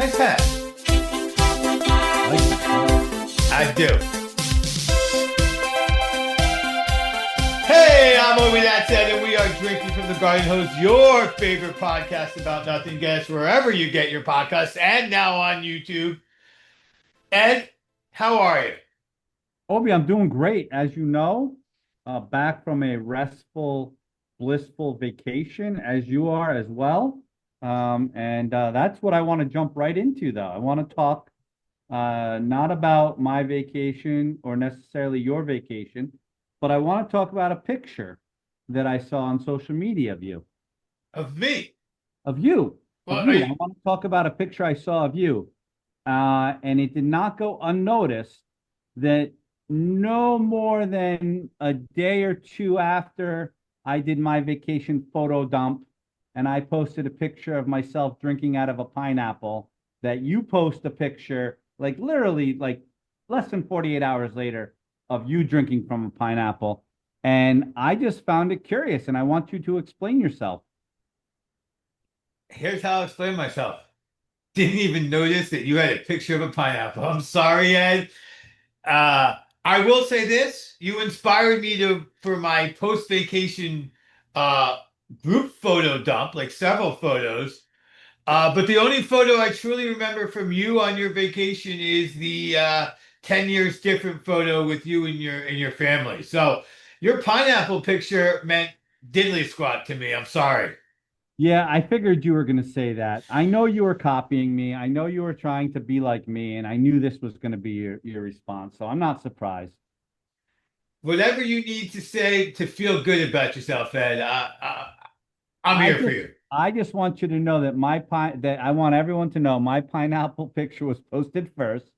Nice hat. I do. Hey, I'm Obi That Said, and we are drinking from the Garden Hose, your favorite podcast about nothing. Guess wherever you get your podcasts, and now on YouTube. Ed, how are you? Obi, I'm doing great. As you know, back from a restful, blissful vacation, as you are as well. And that's what I want to jump right into, though. I want to talk not about my vacation or necessarily your vacation, but I want to talk about a picture that I saw on social media of you. Of me? Of you. Well, Of you. I want to talk about a picture I saw of you. And it did not go unnoticed that no more than a day or two after I did my vacation photo dump and I posted a picture of myself drinking out of a pineapple, that you post a picture like literally like less than 48 hours later of you drinking from a pineapple. And I just found it curious and I want you to explain yourself. here's how I'll explain myself. Didn't even notice that you had a picture of a pineapple. I'm sorry, Ed. I will say this: you inspired me for my post-vacation uh, group photo dump, like several photos. But the only photo I truly remember from you on your vacation is the 10 years different photo with you and your family. So your pineapple picture meant diddly squat to me. I'm sorry. Yeah, I figured you were going to say that. I know you were copying me. I know you were trying to be like me, and I knew this was going to be your response. So I'm not surprised. Whatever you need to say to feel good about yourself, Ed, I'm I here for just you. I just want you to know that that I want everyone to know my pineapple picture was posted first,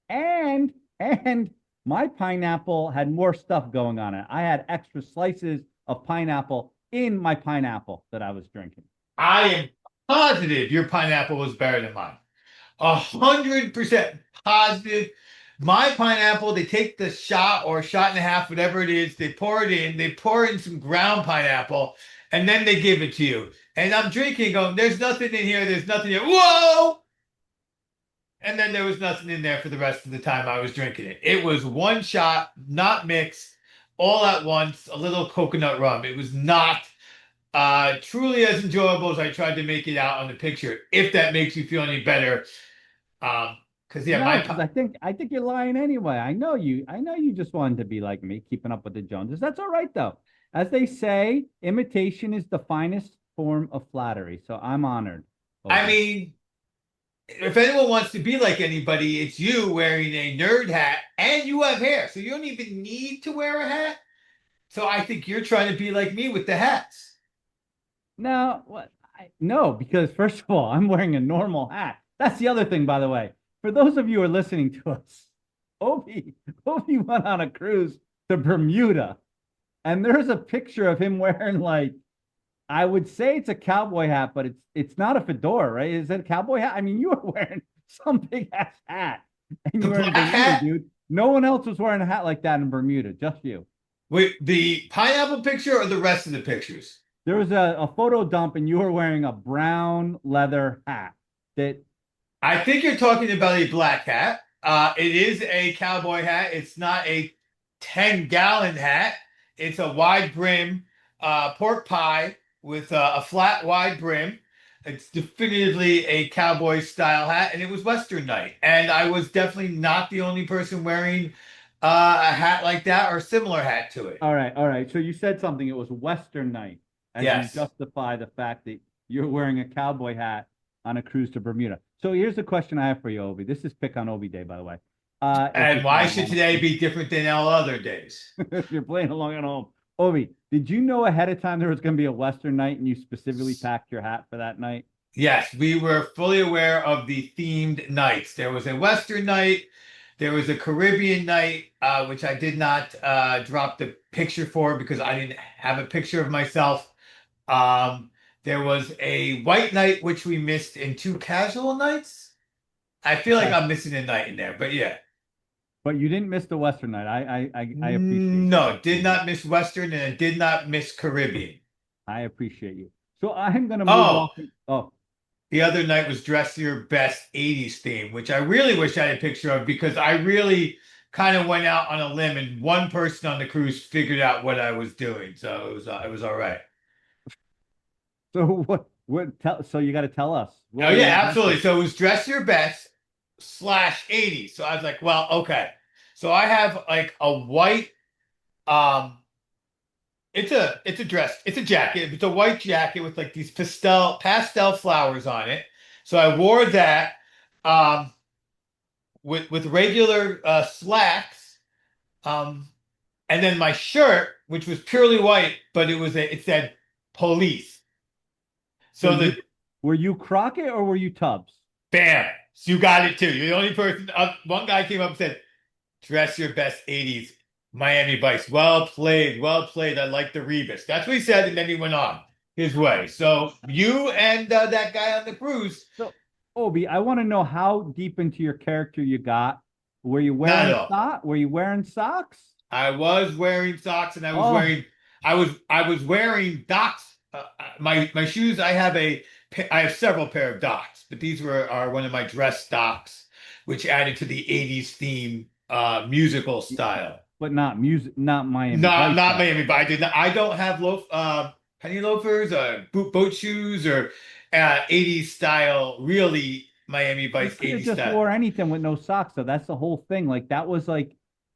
and and my pineapple had more stuff going on it. I had extra slices of pineapple in my pineapple that I was drinking. I am positive your pineapple was better than mine. 100% positive. My pineapple, they take the shot or shot and a half, whatever it is, they pour it in, they pour in some ground pineapple, and then they give it to you. And I'm drinking, going, there's nothing in here, there's nothing here. Whoa! And then there was nothing in there for the rest of the time I was drinking it. It was one shot, not mixed, all at once, a little coconut rum. It was not truly as enjoyable as I tried to make it out on the picture, if that makes you feel any better. Because yeah, No, because I think you're lying anyway. I know you just wanted to be like me, keeping up with the Joneses. That's all right though. As they say, imitation is the finest form of flattery. So I'm honored, I Obi. mean, if anyone wants to be like anybody, it's you wearing a nerd hat and you have hair, so you don't even need to wear a hat. So I think you're trying to be like me with the hats. No, what? No, because first of all, I'm wearing a normal hat. That's the other thing, by the way. For those of you who are listening to us, Obi, Obi went on a cruise to Bermuda, and there's a picture of him wearing like I would say it's a cowboy hat, but it's not a fedora, right? Is it a cowboy hat? I mean, you were wearing some big ass hat, and The you were black in Bermuda, hat. dude. No one else was wearing a hat like that in Bermuda, just you. Wait, the pineapple picture or the rest of the pictures? There was a photo dump, and you were wearing a brown leather hat that I think you're talking about a black hat. It is a cowboy hat. It's not a 10-gallon hat. It's a wide brim pork pie with a flat, wide brim. It's definitively a cowboy style hat, and it was Western night. And I was definitely not the only person wearing a hat like that or a similar hat to it. All right, all right. So you said something. It was Western night, as you Yes. justify the fact that you're wearing a cowboy hat on a cruise to Bermuda. So here's the question I have for you, Obi. This is pick on Obi Day, by the way. If And you're why playing should along, today be different than all other days? if you're playing along at home, Obi, did you know ahead of time there was going to be a Western night, and you specifically packed your hat for that night? Yes, we were fully aware of the themed nights. There was a Western night, there was a Caribbean night, which I did not drop the picture for because I didn't have a picture of myself. Um, there was a white night, which we missed, in two casual nights. I feel like Okay. I'm missing a night in there, but yeah. But you didn't miss the Western night. I appreciate you. No, did not miss Western and I did not miss Caribbean. I appreciate you. So I'm going to move Oh, off. Oh. The other night was dress your best 80s theme, which I really wish I had a picture of because I really kind of went out on a limb and one person on the cruise figured out what I was doing. So it was all right. So so you got to tell us, what Oh were you yeah, dressing? absolutely. So it was dress your best slash 80s. So I was like, well, okay. So I have like a white um it's a dress, it's a jacket. It's a white jacket with like these pastel flowers on it. So I wore that um with regular slacks. Um and then my shirt, which was purely white, but it said police. So So the were you Crockett or were you Tubbs? bam, so you got it too. You're the only person. One guy came up and said, "Dress your best 80s Miami Vice." Well played, well played. I like the Rebus. That's what he said, and then he went on his way. So you and that guy on the cruise, So, Obi, I want to know how deep into your character you got. Were you not at wearing all. sock? Were you wearing socks? I was wearing socks, and Oh, I was wearing Docs. My shoes. I have several pair of Docs, but these were are one of my dress Docs, which added to the 80s theme musical style. but not music, not Miami Not Vice not socks. Miami, but I don't have penny loafers, boat shoes, or 80s style, really Miami You Vice could have 80s just style. wore anything with no socks, though. That's the whole thing. Like that was like,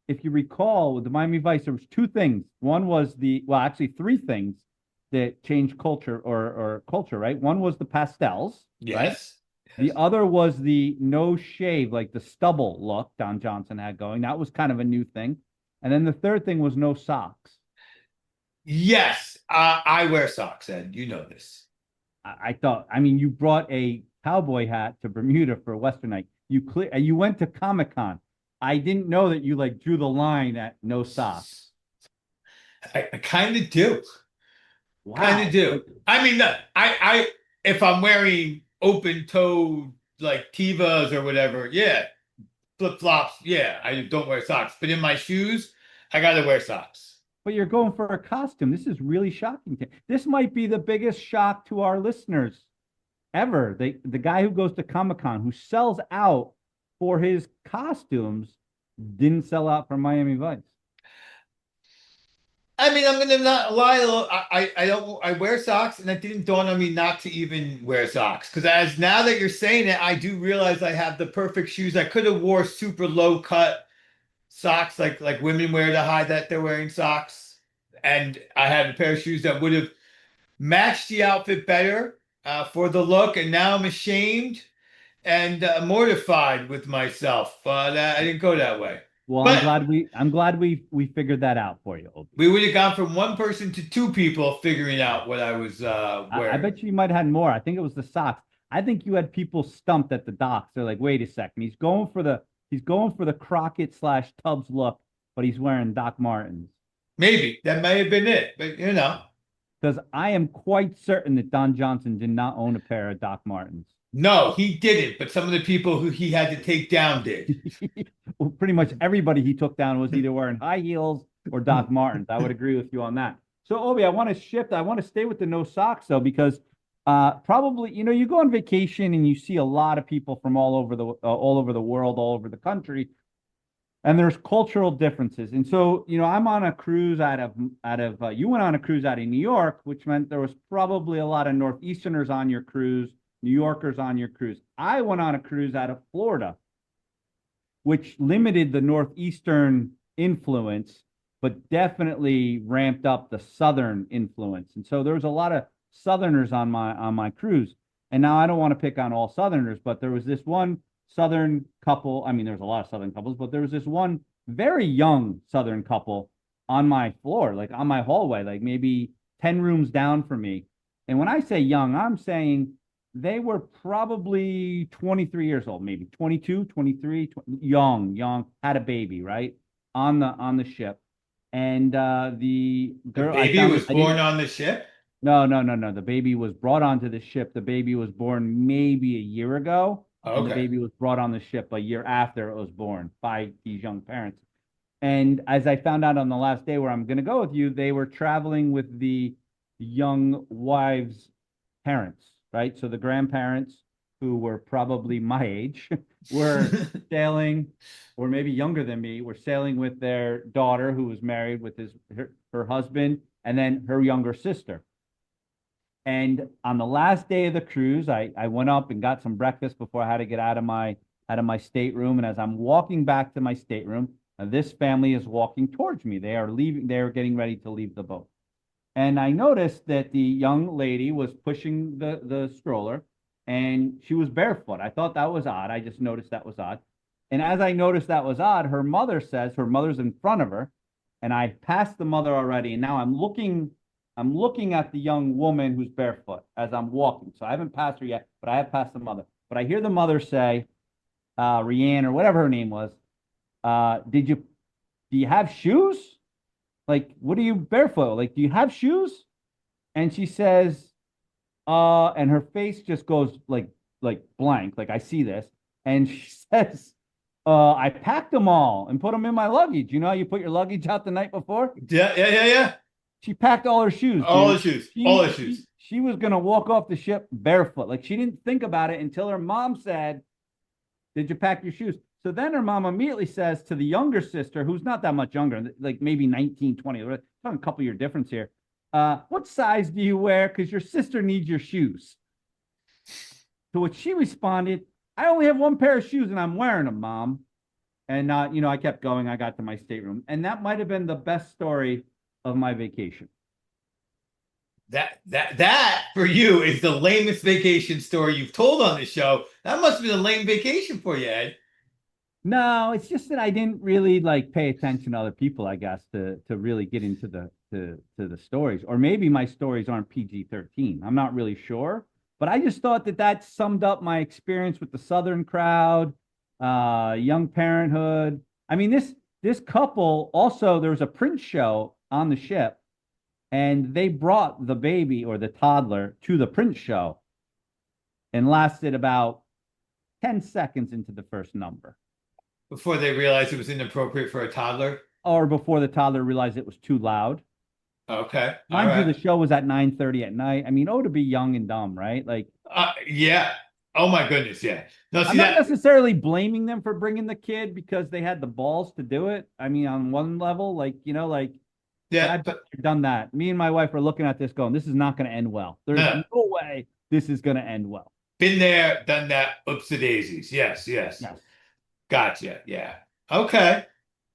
if you recall, with the Miami Vice, there was two things. One was well, actually three things that changed culture or culture, right? One was the pastels, right? Yes. The Yes. other was the no shave, like the stubble look Don Johnson had going. That was kind of a new thing. And then the third thing was no socks. Yes. I wear socks, Ed. You know this. I thought, I mean, you brought a cowboy hat to Bermuda for Western night. You went to Comic Con. I didn't know that you like drew the line at no socks. I kind of do. Kind of Wow. do. Like, I mean, if I'm wearing open-toed like Tevas or whatever, yeah, flip-flops, yeah, I don't wear socks. But in my shoes, I gotta wear socks. but you're going for a costume. This is really shocking. This might be the biggest shock to our listeners ever. The guy who goes to Comic Con, who sells out for his costumes, didn't sell out for Miami Vice. I mean, I'm gonna not lie. I don't. I wear socks, and it didn't dawn on me not to even wear socks. Because as now that you're saying it, I do realize I have the perfect shoes. I could have wore super low cut socks like women wear to hide that they're wearing socks, and I had a pair of shoes that would have matched the outfit better for the look. And now I'm ashamed and mortified with myself. But I didn't go that way. Well, But I'm glad we figured that out for you, Obi. we would have gone from one person to two people figuring out what I was I wearing. bet you might have had more. I think it was the socks. I think you had people stumped at the docks. They're like, wait a second, he's going for the Crockett slash Tubbs look, but he's wearing Doc Martens. Maybe that may have been it, but you know, Because I am quite certain that Don Johnson did not own a pair of Doc Martens. no, he didn't. But some of the people who he had to take down did. Well, pretty much everybody he took down was either wearing high heels or Doc Martens. I would agree with you on that. So, Obi, I want to shift. I want to stay with the no socks though, because probably you go on vacation and you see a lot of people from all over the world, all over the country, and there's cultural differences. And so, I'm on a cruise out of you went on a cruise out of New York, which meant there was probably a lot of Northeasterners on your cruise, New Yorkers on your cruise. I went on a cruise out of Florida, which limited the Northeastern influence, but definitely ramped up the Southern influence. And so there was a lot of Southerners on my cruise. And now I don't want to pick on all Southerners, but there was this one Southern couple. I mean, there's a lot of Southern couples, but there was this one very young Southern couple on my floor, like on my hallway, like maybe 10 rooms down from me. And when I say young, I'm saying they were probably 23 years old, maybe 22, 23, young, had a baby, right? On the ship. And the The girl I baby found was I born didn't on the ship. no, no, no, no. The baby was brought onto the ship. The baby was born maybe a year ago, and the Okay. baby was brought on the ship a year after it was born by these young parents. And as I found out on the last day where I'm going to go with you, they were traveling with the young wife's parents. right? So the grandparents, who were probably my age, were sailing, or maybe younger than me, were sailing with their daughter, who was married with her husband, and then her younger sister. And on the last day of the cruise, I went up and got some breakfast before I had to get out of my stateroom. And as I'm walking back to my stateroom, this family is walking towards me. They are leaving. They are getting ready to leave the boat. And I noticed that the young lady was pushing the stroller, and she was barefoot. I thought that was odd. I just noticed that was odd. And as I noticed that was odd, her mother's in front of her, and I passed the mother already. And now I'm looking at the young woman who's barefoot as I'm walking. So I haven't passed her yet, but I have passed the mother. But I hear the mother say, Rianne or whatever her name was, do you have shoes? Like, what are you barefoot? Like, do you have shoes? And she says, and her face just goes like blank. Like, I see this. And she says, I packed them all and put them in my luggage. You know how you put your luggage out the night before? Yeah. She packed all her shoes, All the dude. shoes. She, All the she, shoes. she was gonna walk off the ship barefoot. Like, she didn't think about it until her mom said, did you pack your shoes? So then her mom immediately says to the younger sister, who's not that much younger, like maybe 19, 20, a couple year difference here. What size do you wear? Because your sister needs your shoes. To which she responded, I only have one pair of shoes and I'm wearing them, mom. And, I kept going. I got to my stateroom. And that might have been the best story of my vacation. That for you is the lamest vacation story you've told on the show. That must have been a lame vacation for you, Ed. No, it's just that I didn't really like pay attention to other people, I guess, to really get into the stories. Or maybe my stories aren't PG-13. I'm not really sure. But I just thought that summed up my experience with the Southern crowd, young parenthood. I mean, this couple also, there was a Prince show on the ship, and they brought the baby or the toddler to the Prince show and lasted about 10 seconds into the first number. Before they realized it was inappropriate for a toddler. Or before the toddler realized it was too loud. Okay. All Mind you, right. the show was at 9:30 at night. I mean, to be young and dumb, right? Like, Yeah. Oh my goodness. Yeah. No, I'm see not that. necessarily blaming them for bringing the kid because they had the balls to do it. I mean, on one level, like, Yeah. I've But done that. Me and my wife are looking at this going, this is not going to end well. There's no. no way this is going to end well. Been there, done that. Oops, daisies. Yes. Yes. Yes. Gotcha. Yeah. Okay.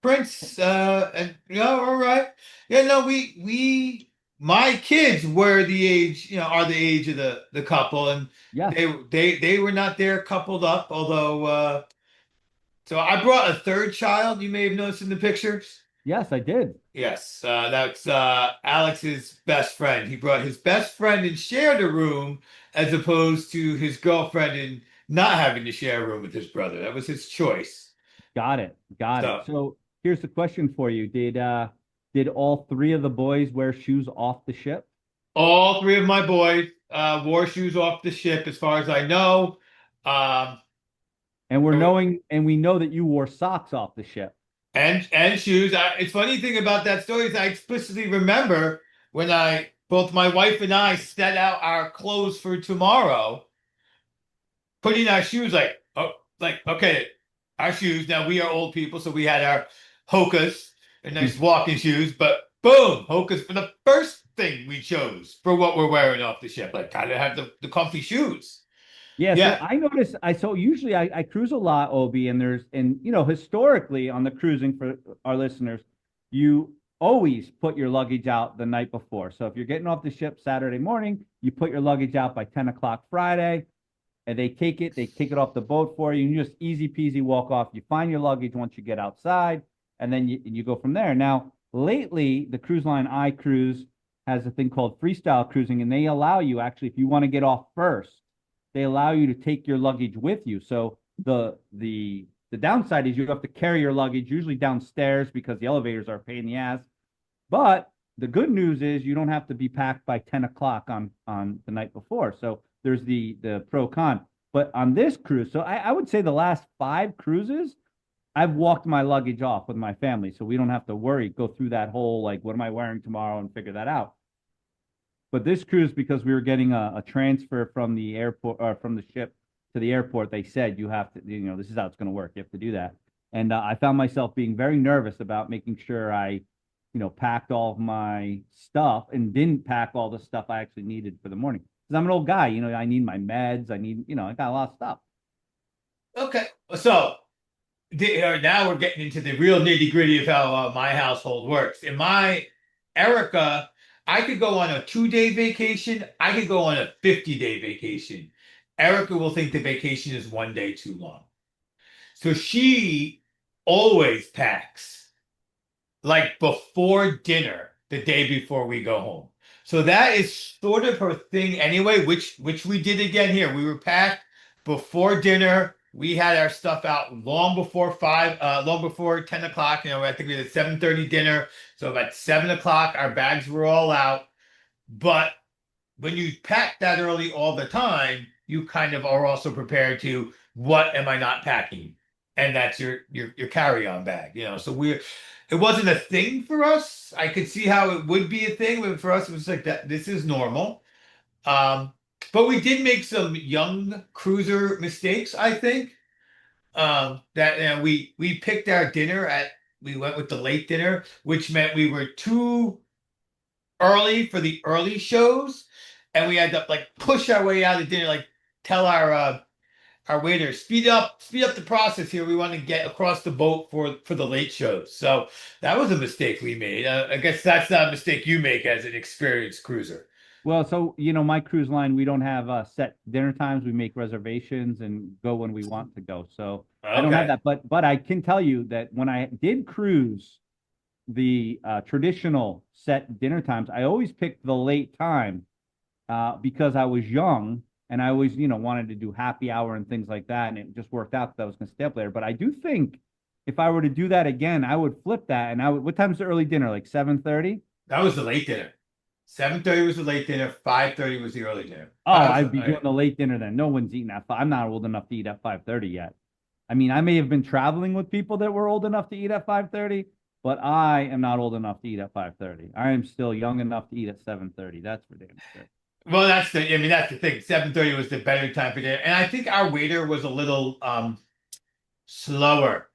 Prince, and all right. Yeah, no, my kids were the age, are the age of the couple, and Yes. they were not there coupled up, although so I brought a third child, you may have noticed in the pictures. Yes, I did. Yes, that's Alex's best friend. He brought his best friend and shared a room as opposed to his girlfriend and not having to share a room with his brother. That was his choice. Got it. Got it. So So here's the question for you. Did all three of the boys wear shoes off the ship? all three of my boys wore shoes off the ship, as far as I know. Um, And we know that you wore socks off the ship. and shoes. It's funny thing about that story is I explicitly remember when both my wife and I set out our clothes for tomorrow, putting our shoes like okay, our shoes. Now we are old people, so we had our Hokas, and nice walking shoes, but boom, Hokas for the first thing we chose for what we're wearing off the ship. Like, gotta have the comfy shoes. Yeah, so Yeah. I notice so usually I cruise a lot, Obi, and historically on the cruising for our listeners, you always put your luggage out the night before. So if you're getting off the ship Saturday morning, you put your luggage out by 10 o'clock Friday, and they take it off the boat for you, and you just easy peasy walk off. You find your luggage once you get outside, and then you go from there. Now, lately, the cruise line I cruise has a thing called freestyle cruising, and they allow you actually, if you want to get off first, they allow you to take your luggage with you. So the downside is you have to carry your luggage usually downstairs because the elevators are a pain in the ass. But the good news is you don't have to be packed by 10 o'clock on the night before. So there's the pro con. But on this cruise, so I would say the last 5 cruises, I've walked my luggage off with my family. So we don't have to go through that whole, like, what am I wearing tomorrow and figure that out. But this cruise, because we were getting a transfer from the airport or from the ship to the airport, they said you have to, this is how it's going to work. You have to do that. And I found myself being very nervous about making sure I, packed all of my stuff and didn't pack all the stuff I actually needed for the morning. Because I'm an old guy, I need my meds. I need, I got a lot of stuff. Okay, so now we're getting into the real nitty gritty of how my household works. In my Erica, I could go on a 2 day vacation. I could go on a 50-day vacation. Erica will think the vacation is 1 day too long. So she always packs like before dinner, the day before we go home. So that is sort of her thing anyway, which we did again here. We were packed before dinner. We had our stuff out long before 10 o'clock. I think we had a 7:30 dinner. So about 7 o'clock, our bags were all out. But when you pack that early all the time, you kind of are also prepared to what am I not packing? And that's your carry-on bag, So it wasn't a thing for us. I could see how it would be a thing, but for us it was like that this is normal. Um, but we did make some young cruiser mistakes, I think. That we picked our dinner at we went with the late dinner, which meant we were too early for the early shows, and we had to like push our way out of dinner, like tell our waiter speed up the process here. We want to get across the boat for the late shows. So that was a mistake we made. I guess that's not a mistake you make as an experienced cruiser. Well, so my cruise line, we don't have set dinner times. We make reservations and go when we want to go. So I don't have Okay. that, but I can tell you that when I did cruise the traditional set dinner times, I always picked the late time because I was young and I always, wanted to do happy hour and things like that, and it just worked out that I was going to stay up later. But I do think if I were to do that again, I would flip that, and I would. What time's the early dinner? Like 7:30? That was the late dinner. 7:30 was the late dinner. 5:30 was the early dinner. Oh, I'd be doing the late dinner then. No one's eating at 5. I'm not old enough to eat at 5:30 yet. I mean, I may have been traveling with people that were old enough to eat at 5:30, but I am not old enough to eat at 5:30. I am still young enough to eat at 7:30. That's for damn sure. Well, that's the thing. 7:30 was the better time for dinner. And I think our waiter was a little slower.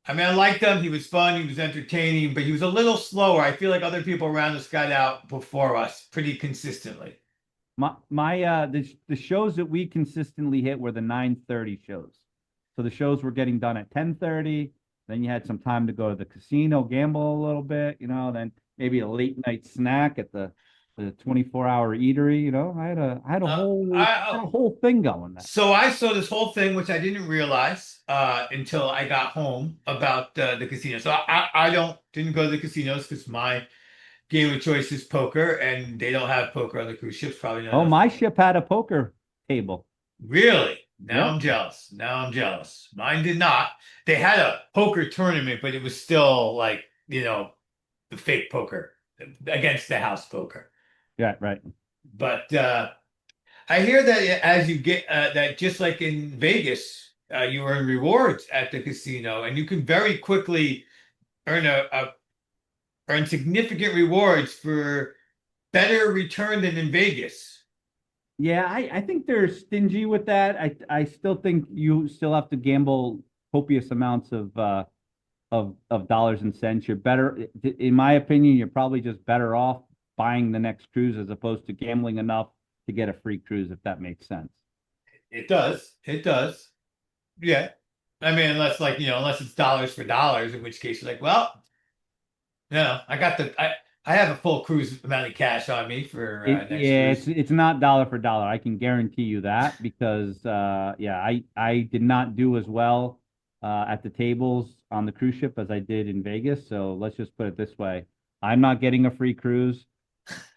I mean, I liked him. He was fun. He was entertaining, but he was a little slower. I feel like other people around us got out before us pretty consistently. The shows that we consistently hit were the 9:30 shows. So the shows were getting done at 10:30. Then you had some time to go to the casino, gamble a little bit, then maybe a late night snack at the 24-hour eatery. I had a whole thing going there. So I saw this whole thing, which I didn't realize until I got home about the casino. So I didn't go to the casinos because my game of choice is poker, and they don't have poker on the cruise ships. Probably not. Oh, my ship had a poker table. Really? Now Yeah. I'm jealous. Now I'm jealous. Mine did not. They had a poker tournament, but it was still like, the fake poker against the house poker. Yeah, right. But I hear that as you get that just like in Vegas, you earn rewards at the casino, and you can very quickly earn earn significant rewards for better return than in Vegas. Yeah, I think they're stingy with that. I still think you still have to gamble copious amounts of dollars and cents. You're better, in my opinion, you're probably just better off buying the next cruise as opposed to gambling enough to get a free cruise, if that makes sense. It does. It does. Yeah. I mean, unless it's dollars for dollars, in which case you're like, well, I have a full cruise amount of cash on me for next Yeah, cruise. it's not dollar for dollar. I can guarantee you that because I did not do as well at the tables on the cruise ship as I did in Vegas. So let's just put it this way. I'm not getting a free cruise,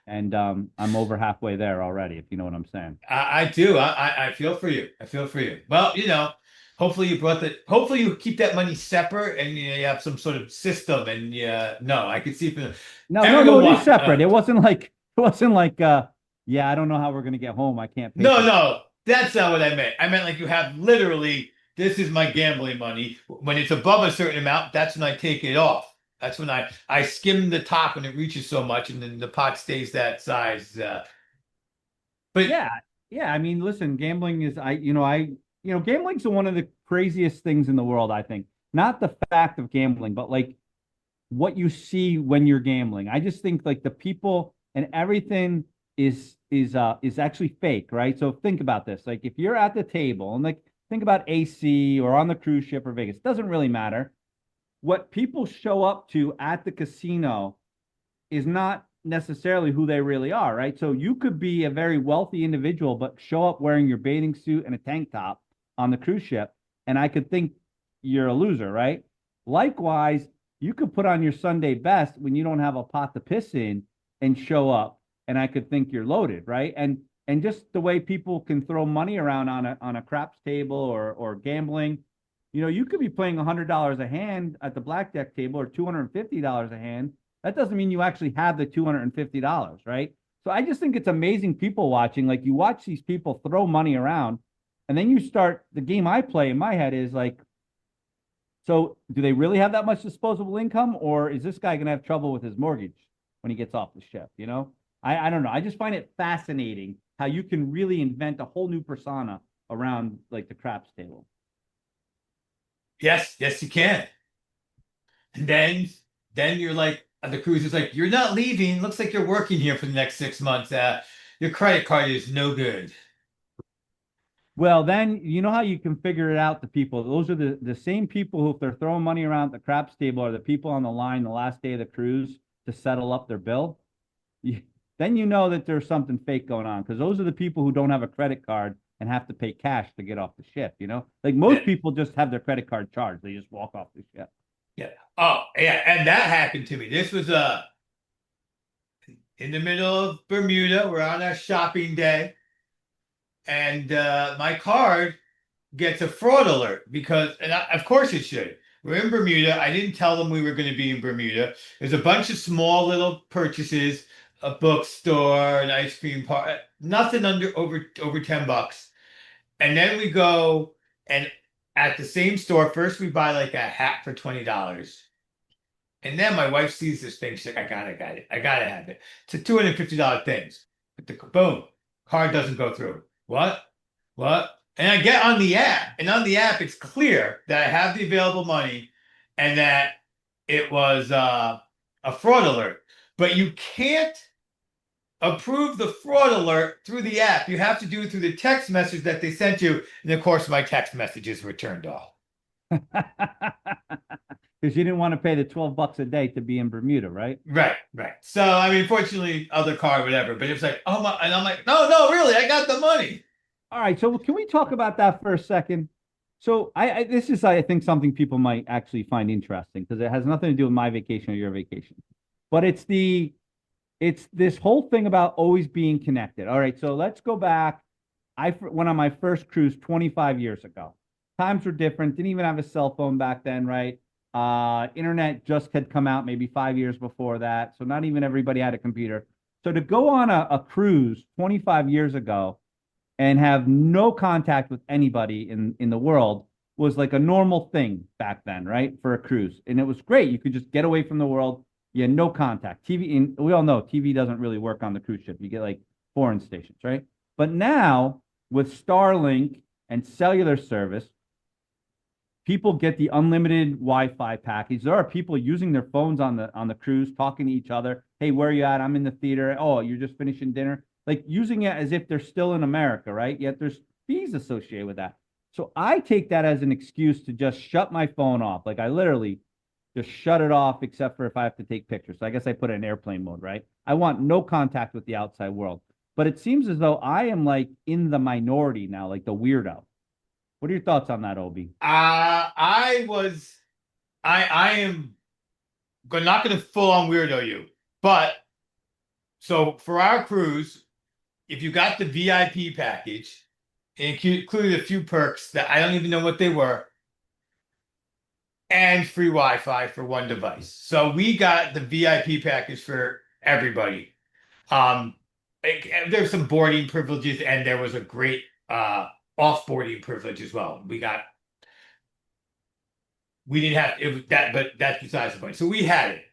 and I'm over halfway there already, if you know what I'm saying. I do. I feel for you. I feel for you. Well, hopefully hopefully you keep that money separate and you have some sort of system. And yeah, no, I can see from No, it is separate. It wasn't like yeah, I don't know how we're gonna get home. I can't pay. no, that's not what I meant. I meant like you have literally, this is my gambling money. When it's above a certain amount, that's when I take it off. That's when I skim the top when it reaches so much, and then the pot stays that size. But Yeah, yeah. I mean, listen, gambling is gambling's one of the craziest things in the world, I think. Not the fact of gambling, but like what you see when you're gambling. I just think like the people and everything is actually fake, right? So think about this. Like if you're at the table and like think about AC or on the cruise ship or Vegas, doesn't really matter. What people show up to at the casino is not necessarily who they really are, right? So you could be a very wealthy individual, but show up wearing your bathing suit and a tank top on the cruise ship, and I could think you're a loser, right? Likewise, you could put on your Sunday best when you don't have a pot to piss in and show up, and I could think you're loaded, right? And just the way people can throw money around on a craps table or gambling, you could be playing $100 a hand at the blackjack table or $250 a hand. That doesn't mean you actually have the $250, right? So I just think it's amazing people watching. Like you watch these people throw money around, and then you start the game I play in my head is like, so do they really have that much disposable income, or is this guy going to have trouble with his mortgage when he gets off the ship? I don't know. I just find it fascinating how you can really invent a whole new persona around like the craps table. yes, yes, you can. And then you're like, the cruise is like, you're not leaving. Looks like you're working here for the next 6 months. Your credit card is no good. Well, then you know how you can figure it out. The people, those are the same people who, if they're throwing money around at the craps table, are the people on the line the last day of the cruise to settle up their bill. You, then you know that there's something fake going on because those are the people who don't have a credit card and have to pay cash to get off the ship. Like Yeah, most people just have their credit card charged; they just walk off the ship. yeah. Oh, yeah, and that happened to me. This was in the middle of Bermuda. We're on our shopping day, and my card gets a fraud alert of course it should. We're in Bermuda. I didn't tell them we were going to be in Bermuda. There's a bunch of small little purchases, a bookstore, an ice cream park, nothing under over $10. And then we go and at the same store, first we buy like a hat for $20. And then my wife sees this thing. She's like, I gotta have it. It's a $250 thing. But the boom, card doesn't go through. What? What? And I get on the app, and on the app, it's clear that I have the available money and that it was a fraud alert. But you can't approve the fraud alert through the app. You have to do it through the text message that they sent you. And of course, my text messages were turned off. Because you didn't want to pay the $12 a day to be in Bermuda, right? Right, right. So, I mean, fortunately, other car, whatever. But it was like, oh my, and I'm like, no, no, really, I got the money. All right, so can we talk about that for a second? So this is I think something people might actually find interesting because it has nothing to do with my vacation or your vacation, but it's this whole thing about always being connected. All right, so let's go back. I went on my first cruise 25 years ago. Times were different. Didn't even have a cell phone back then, right? Internet just had come out maybe 5 years before that, so not even everybody had a computer. So to go on a cruise 25 years ago and have no contact with anybody in the world was like a normal thing back then, right? For a cruise. And it was great. You could just get away from the world. You had no contact. TV, and we all know TV doesn't really work on the cruise ship. You get like foreign stations, right? But now with Starlink and cellular service, people get the unlimited Wi-Fi package. There are people using their phones on the cruise, talking to each other. Hey, where are you at? I'm in the theater. Oh, you're just finishing dinner. Like using it as if they're still in America, right? Yet there's fees associated with that. So I take that as an excuse to just shut my phone off. Like I literally just shut it off, except for if I have to take pictures. So I guess I put it in airplane mode, right? I want no contact with the outside world. But it seems as though I am like in the minority now, like the weirdo. What are your thoughts on that, Obi? I am not going to full on weirdo you, but so for our cruise, if you got the VIP package, it included a few perks that I don't even know what they were, and free Wi-Fi for one device. So we got the VIP package for everybody. Um, there's some boarding privileges, and there was a great off-boarding privilege as well. We didn't have it was that, but that's besides the point. So we had it.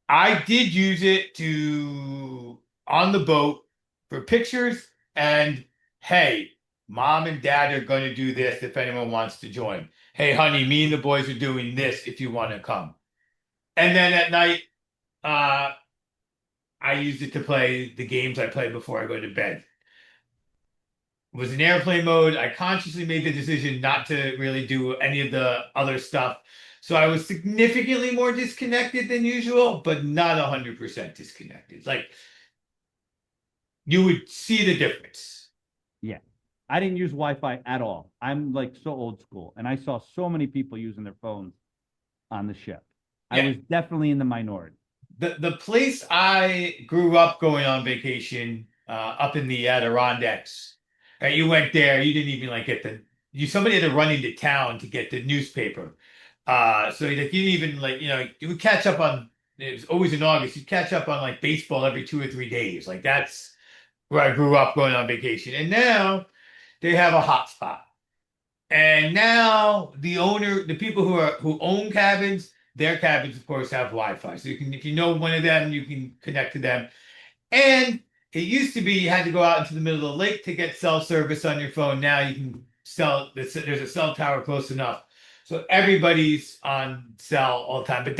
I did use it to on the boat for pictures And hey, mom and dad are going to do this if anyone wants to join. Hey, honey, me and the boys are doing this if you want to come. And then at night, uh, I used it to play the games I play before I go to bed. It was in airplane mode. I consciously made the decision not to really do any of the other stuff. So I was significantly more disconnected than usual, but not 100% disconnected. Like you would see the difference. Yeah. I didn't use Wi-Fi at all. I'm like so old school, and I saw so many people using their phones on the ship. I Yeah. was definitely in the minority. The place I grew up going on vacation, up in the Adirondacks, right? You went there, you didn't even like get somebody had to run into town to get the newspaper. So like you didn't even like, you would catch up on, it was always in August, you'd catch up on like baseball every 2 or 3 days. Like that's where I grew up going on vacation. And now they have a hotspot. And now the people who own cabins, their cabins, of course, have Wi-Fi. So you can, if you know one of them, you can connect to them. And it used to be you had to go out into the middle of the lake to get cell service on your phone. Now you can there's a cell tower close enough. So everybody's on cell all the time. But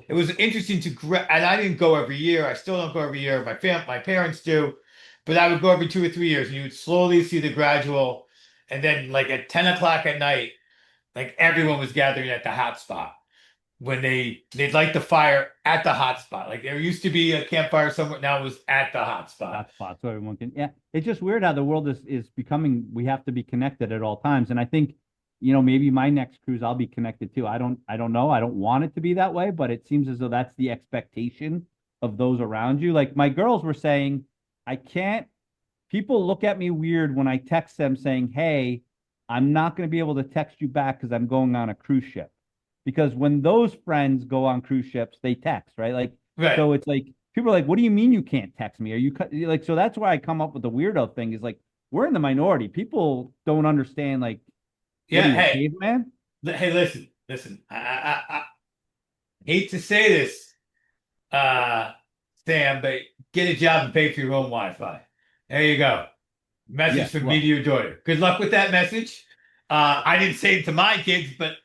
it was interesting and I didn't go every year. I still don't go every year. My parents do, but I would go every 2 or 3 years, and you would slowly see the gradual. And then like at 10 o'clock at night, like everyone was gathering at the hotspot when they'd light the fire at the hotspot. Like there used to be a campfire somewhere, now it was at the hotspot. Hotspot, so everyone can. Yeah, it's just weird how the world is becoming. We have to be connected at all times, and I think, maybe my next cruise I'll be connected too. I don't know. I don't want it to be that way, but it seems as though that's the expectation of those around you. Like my girls were saying, I can't. People look at me weird when I text them saying, "Hey, I'm not going to be able to text you back because I'm going on a cruise ship." Because when those friends go on cruise ships, they text, right? Like, Right. so it's like people are like, "What do you mean you can't text me? Are you like?" So that's why I come up with the weirdo thing is like we're in the minority. People don't understand. Like, what Yeah. are you, a caveman? Hey, listen. I hate to say this, uh, Sam, but get a job and pay for your own Wi-Fi. There you go. Message Yeah. from me to Well, your daughter. Good luck with that message. I didn't say it to my kids, but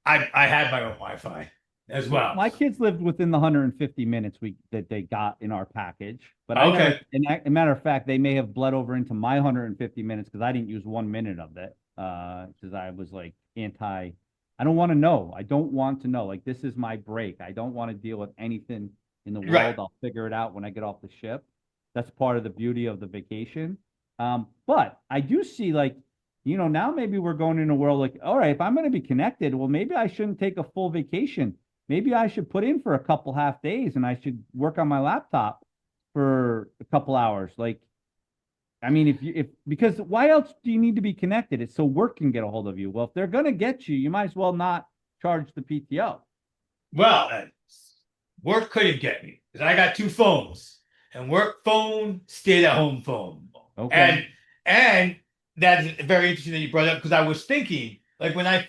I had my own Wi-Fi as well. my kids lived within the 150 minutes that they got in our package, but I never. Okay. And a matter of fact, they may have bled over into my 150 minutes because I didn't use 1 minute of it. Because I was like anti. I don't want to know. I don't want to know. Like this is my break. I don't want to deal with anything in the Right. world. I'll figure it out when I get off the ship. That's part of the beauty of the vacation. But I do see like now maybe we're going in a world like, all right, if I'm going to be connected, well, maybe I shouldn't take a full vacation. Maybe I should put in for a couple half days and I should work on my laptop for a couple hours. Like, I mean, if because why else do you need to be connected? It's so work can get a hold of you. Well, if they're going to get you, you might as well not charge the PTO. Well, work couldn't get me because I got two phones, and work phone, stay at home phone, Okay. and that's very interesting that you brought up because I was thinking like when I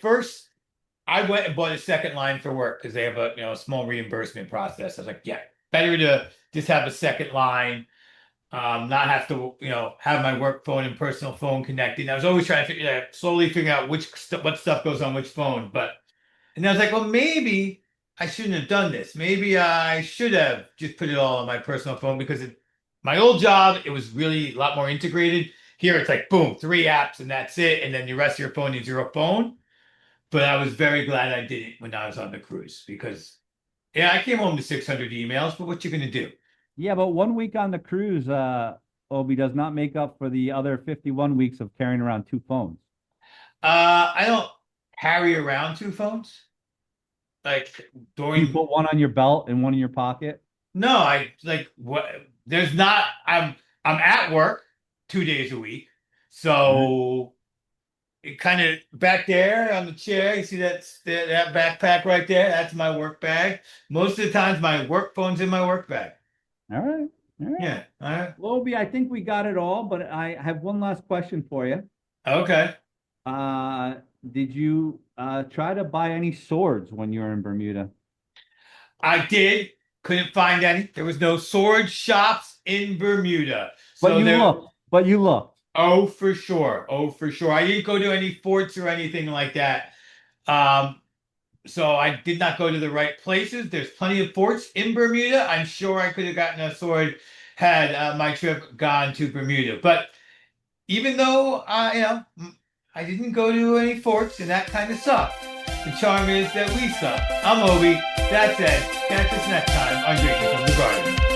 went and bought a second line for work because they have a small reimbursement process. I was like, yeah, better to just have a second line, not have to have my work phone and personal phone connected. And I was always trying to slowly figure out what stuff goes on which phone, but. And I was like, well, maybe I shouldn't have done this. Maybe I should have just put it all on my personal phone because my old job, it was really a lot more integrated. Here, it's like, boom, 3 apps and that's it. And then the rest of your phone is your phone. But I was very glad I did it when I was on the cruise because, yeah, I came home to 600 emails, but what you going to do? Yeah, but 1 week on the cruise, Obi does not make up for the other 51 weeks of carrying around two phones. I don't carry around two phones. Like Do you during put one on your belt and one in your pocket? No, I like what there's not I'm at work 2 days a week. All right. So it kind of back there on the chair, you see that backpack right there? That's my work bag. Most of the times my work phone's in my work bag. All right. All right. Yeah. All right. Well, Obi, I think we got it all, but I have one last question for you. Okay. Uh, did you try to buy any swords when you were in Bermuda? I did. Couldn't find any. There was no sword shops in Bermuda. But So you there looked. But you looked. Oh, for sure. Oh, for sure. I didn't go to any forts or anything like that. Um, so I did not go to the right places. There's plenty of forts in Bermuda. I'm sure I could have gotten a sword had my trip gone to Bermuda. But even though I didn't go to any forts and that kind of sucked, the charm is that we suck. I'm Obi. That's Ed. Catch us next time on Drinking from the Garden.